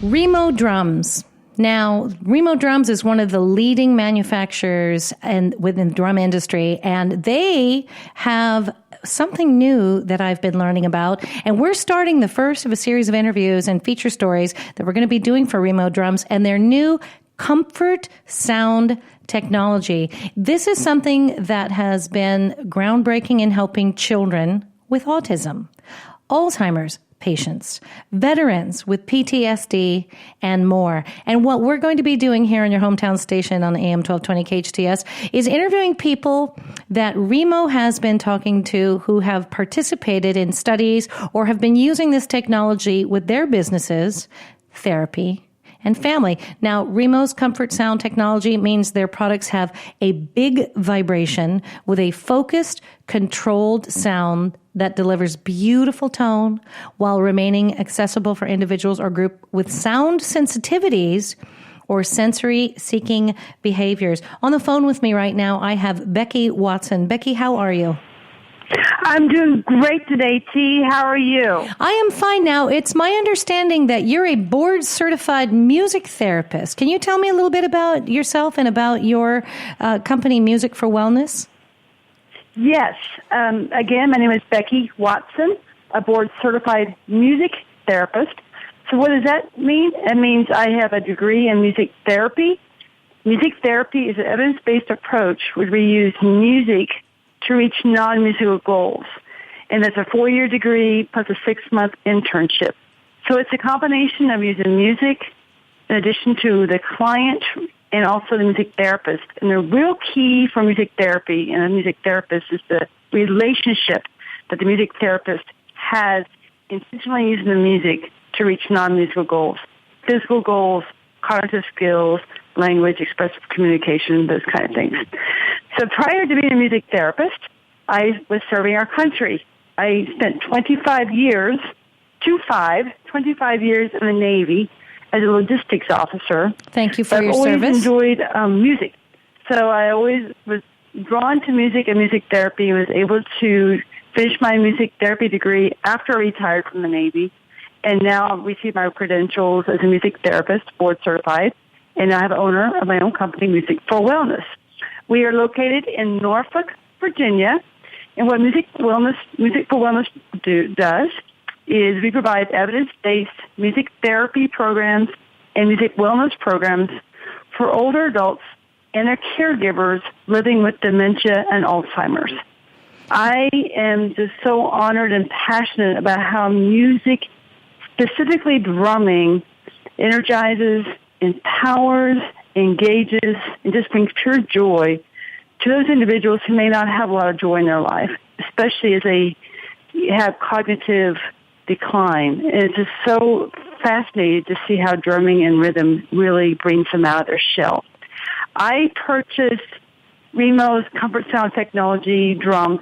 Remo drums. Now, Remo Drums is one of the leading manufacturers within the drum industry, and they have something new that I've been learning about. And we're starting the first of a series of interviews and feature stories that we're going to be doing for Remo Drums and their new comfort sound technology. This is something that has been groundbreaking in helping children with autism, Alzheimer's patients, veterans with PTSD, and more. And what we're going to be doing here on your hometown station on AM 1220 KHTS is interviewing people that Remo has been talking to who have participated in studies or have been using this technology with their businesses, therapy, and family. Now, Remo's comfort sound technology means their products have a big vibration with a focused, controlled sound that delivers beautiful tone while remaining accessible for individuals or group with sound sensitivities or sensory-seeking behaviors. On the phone with me right now, I have Becky Watson. Becky, how are you? I'm doing great today, T. How are you? I am fine now. It's my understanding that you're a board-certified music therapist. Can you tell me a little bit about yourself and about your company, Music for Wellness? Yes. Again, my name is Becky Watson, a board-certified music therapist. So what does that mean? It means I have a degree in music therapy. Music therapy is an evidence-based approach where we use music to reach non-musical goals. And that's a 4-year degree plus a 6-month internship. So it's a combination of using music in addition to the client and also the music therapist. And the real key for music therapy and a music therapist is the relationship that the music therapist has intentionally using the music to reach non-musical goals. Physical goals, cognitive skills, language, expressive communication, those kind of things. So prior to being a music therapist, I was serving our country. I spent 25 years in the Navy as a logistics officer. Thank you for your service. I've always enjoyed music. So I always was drawn to music and music therapy and was able to finish my music therapy degree after I retired from the Navy. And now I've received my credentials as a music therapist, board certified. And I have an owner of my own company, Music for Wellness. We are located in Norfolk, Virginia. And what Music for Wellness does is we provide evidence-based music therapy programs and music wellness programs for older adults and their caregivers living with dementia and Alzheimer's. I am just so honored and passionate about how music, specifically drumming, energizes, empowers, engages, and just brings pure joy to those individuals who may not have a lot of joy in their life, especially as they have cognitive decline. And it's just so fascinating to see how drumming and rhythm really brings them out of their shell. I purchased Remo's Comfort Sound Technology drums,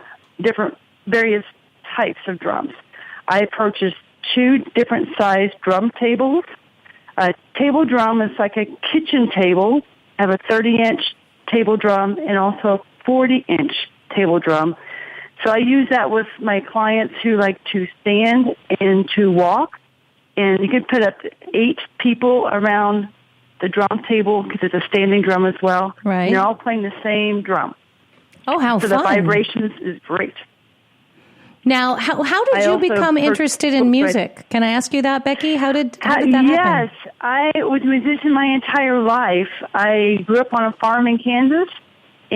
various types of drums. I purchased 2 different size drum tables. A table drum is like a kitchen table. I have a 30-inch table drum and also a 40-inch table drum. So I use that with my clients who like to stand and to walk. And you can put up to 8 people around the drum table because it's a standing drum as well. Right. And they're all playing the same drum. Oh, how fun. So the vibrations is great. Now, how did you become interested in music? Can I ask you that, Becky? How did that happen? Yes, I was a musician my entire life. I grew up on a farm in Kansas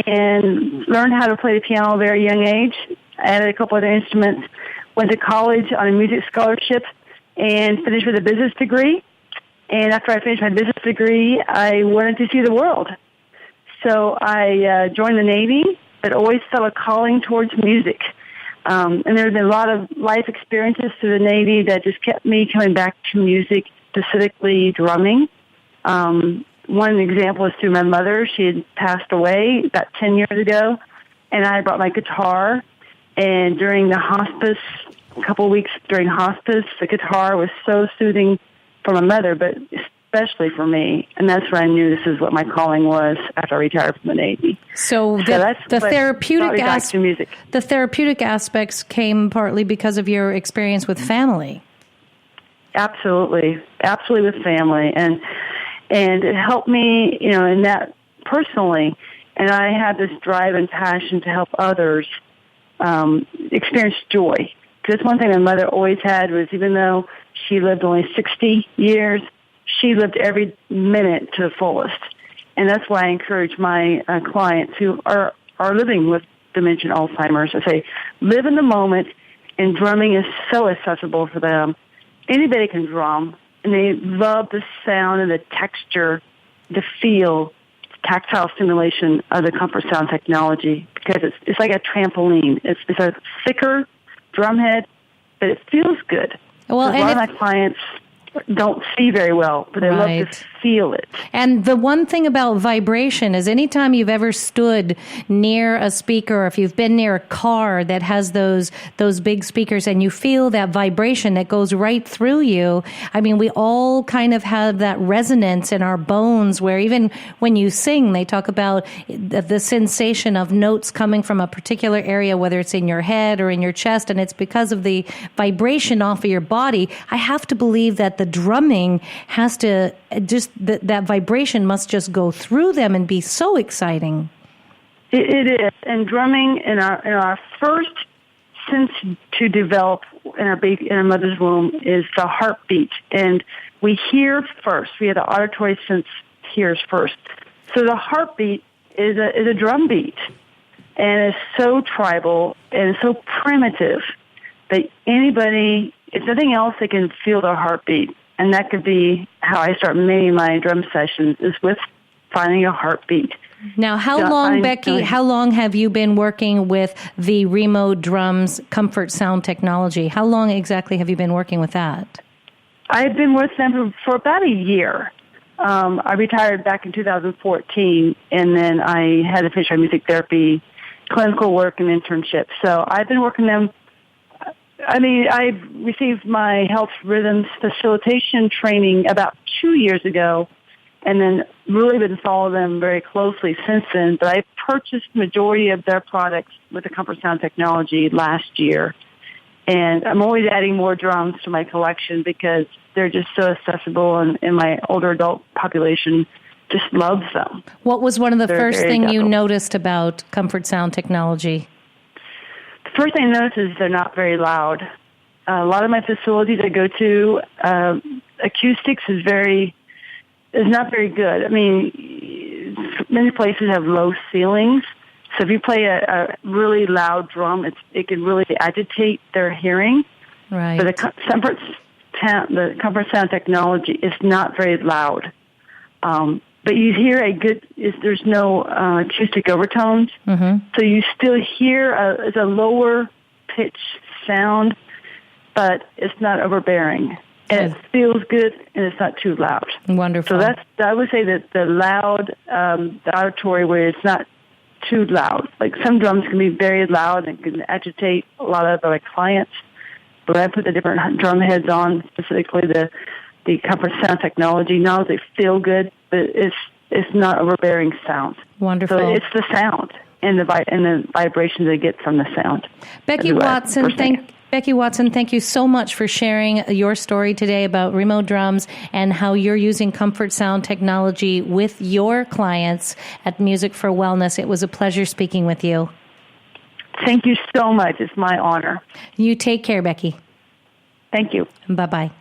and learned how to play the piano at a very young age. I added a couple other instruments, went to college on a music scholarship, and finished with a business degree. And after I finished my business degree, I wanted to see the world. So I joined the Navy, but always felt a calling towards music. And there have been a lot of life experiences through the Navy that just kept me coming back to music, specifically drumming. One example is through my mother. She had passed away about 10 years ago, and I brought my guitar. And during the hospice, a couple of weeks during hospice, the guitar was so soothing for my mother, but especially for me. And that's when I knew this is what my calling was after I retired from the Navy. So the therapeutic aspects came partly because of your experience with family. Absolutely with family, and it helped me, in that personally. And I had this drive and passion to help others experience joy. Because one thing my mother always had was, even though she lived only 60 years, she lived every minute to the fullest. And that's why I encourage my clients who are living with dementia and Alzheimer's. I say, live in the moment, and drumming is so accessible for them. Anybody can drum, and they love the sound and the texture, the feel, tactile stimulation of the comfort sound technology, because it's like a trampoline. It's a thicker drumhead, but it feels good. Well, a lot of my clients don't see very well, but they love to feel it. And the one thing about vibration is anytime you've ever stood near a speaker, or if you've been near a car that has those big speakers and you feel that vibration that goes right through you, I mean, we all kind of have that resonance in our bones where even when you sing, they talk about the sensation of notes coming from a particular area, whether it's in your head or in your chest, and it's because of the vibration off of your body. I have to believe that the drumming has to that vibration must just go through them and be so exciting. It is, and drumming in our first sense to develop in our mother's womb is the heartbeat, and we hear first. We have the auditory sense hears first. So the heartbeat is a drum beat, and it's so tribal and so primitive that anybody, if nothing else, they can feel their heartbeat. And that could be how I start many of my drum sessions, is with finding a heartbeat. Now, how long, Becky, how long have you been working with the Remo drums comfort sound technology? How long exactly have you been working with that? I've been with them for about a year. I retired back in 2014, and then I had to finish my music therapy, clinical work, and internship. So I've been working them. I received my health rhythms facilitation training about 2 years ago, and then really been following them very closely since then. But I purchased the majority of their products with the comfort sound technology last year. And I'm always adding more drums to my collection because they're just so accessible, and my older adult population just loves them. What was one of the first things you noticed about comfort sound technology? First thing I noticed is they're not very loud. A lot of my facilities I go to, acoustics is not very good. I mean, many places have low ceilings, so if you play a really loud drum, it can really agitate their hearing. Right. But the comfort sound technology is not very loud. But you hear there's no acoustic overtones. Mm-hmm. So you still hear it's a lower pitch sound, but it's not overbearing. And it feels good, and it's not too loud. Wonderful. So I would say that the loud, the auditory where it's not too loud. Like some drums can be very loud and can agitate a lot of my clients. But I put the different drum heads on, specifically the comfort sound technology. Not only they feel good, but it's not overbearing sound. Wonderful. So it's the sound and the vibrations they get from the sound. Becky Watson, thank you so much for sharing your story today about Remo drums and how you're using comfort sound technology with your clients at Music for Wellness. It was a pleasure speaking with you. Thank you so much. It's my honor. You take care, Becky. Thank you. Bye-bye.